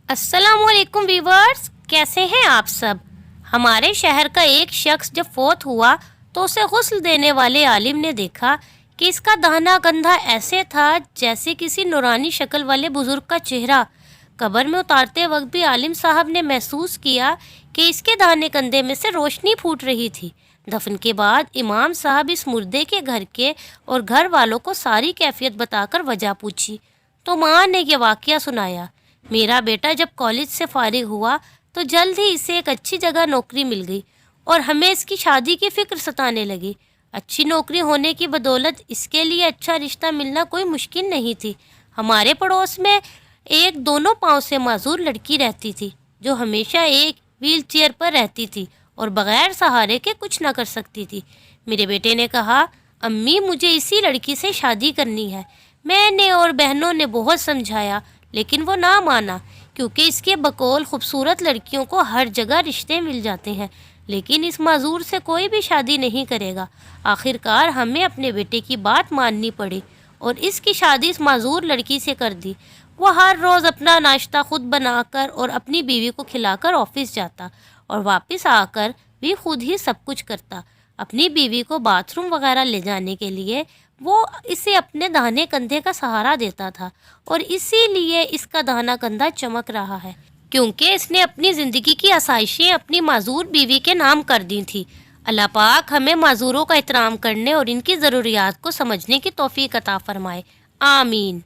السلام علیکم ویورز، کیسے ہیں آپ سب؟ ہمارے شہر کا ایک شخص جب فوت ہوا تو اسے غسل دینے والے عالم نے دیکھا کہ اس کا دہنا کندھا ایسے تھا جیسے کسی نورانی شکل والے بزرگ کا چہرہ۔ قبر میں اتارتے وقت بھی عالم صاحب نے محسوس کیا کہ اس کے دہنے کندھے میں سے روشنی پھوٹ رہی تھی۔ دفن کے بعد امام صاحب اس مردے کے گھر کے اور گھر والوں کو ساری کیفیت بتا کر وجہ پوچھی تو ماں نے یہ واقعہ سنایا۔ میرا بیٹا جب کالج سے فارغ ہوا تو جلد ہی اسے ایک اچھی جگہ نوکری مل گئی اور ہمیں اس کی شادی کی فکر ستانے لگی۔ اچھی نوکری ہونے کی بدولت اس کے لیے اچھا رشتہ ملنا کوئی مشکل نہیں تھی۔ ہمارے پڑوس میں ایک دونوں پاؤں سے معذور لڑکی رہتی تھی جو ہمیشہ ایک ویل چیئر پر رہتی تھی اور بغیر سہارے کے کچھ نہ کر سکتی تھی۔ میرے بیٹے نے کہا، امی مجھے اسی لڑکی سے شادی کرنی ہے۔ میں نے اور بہنوں نے بہت سمجھایا لیکن وہ نہ مانا، کیونکہ اس کے بقول خوبصورت لڑکیوں کو ہر جگہ رشتے مل جاتے ہیں، لیکن اس معذور سے کوئی بھی شادی نہیں کرے گا۔ آخر کار ہمیں اپنے بیٹے کی بات ماننی پڑی اور اس کی شادی اس معذور لڑکی سے کر دی۔ وہ ہر روز اپنا ناشتہ خود بنا کر اور اپنی بیوی کو کھلا کر آفس جاتا اور واپس آ کر بھی خود ہی سب کچھ کرتا۔ اپنی بیوی کو باتھ روم وغیرہ لے جانے کے لیے وہ اسے اپنے دہنے کندھے کا سہارا دیتا تھا اور اسی لیے اس کا دہنا کندھا چمک رہا ہے، کیونکہ اس نے اپنی زندگی کی آسائشیں اپنی معذور بیوی کے نام کر دی تھی۔ اللہ پاک ہمیں معذوروں کا احترام کرنے اور ان کی ضروریات کو سمجھنے کی توفیق عطا فرمائے، آمین۔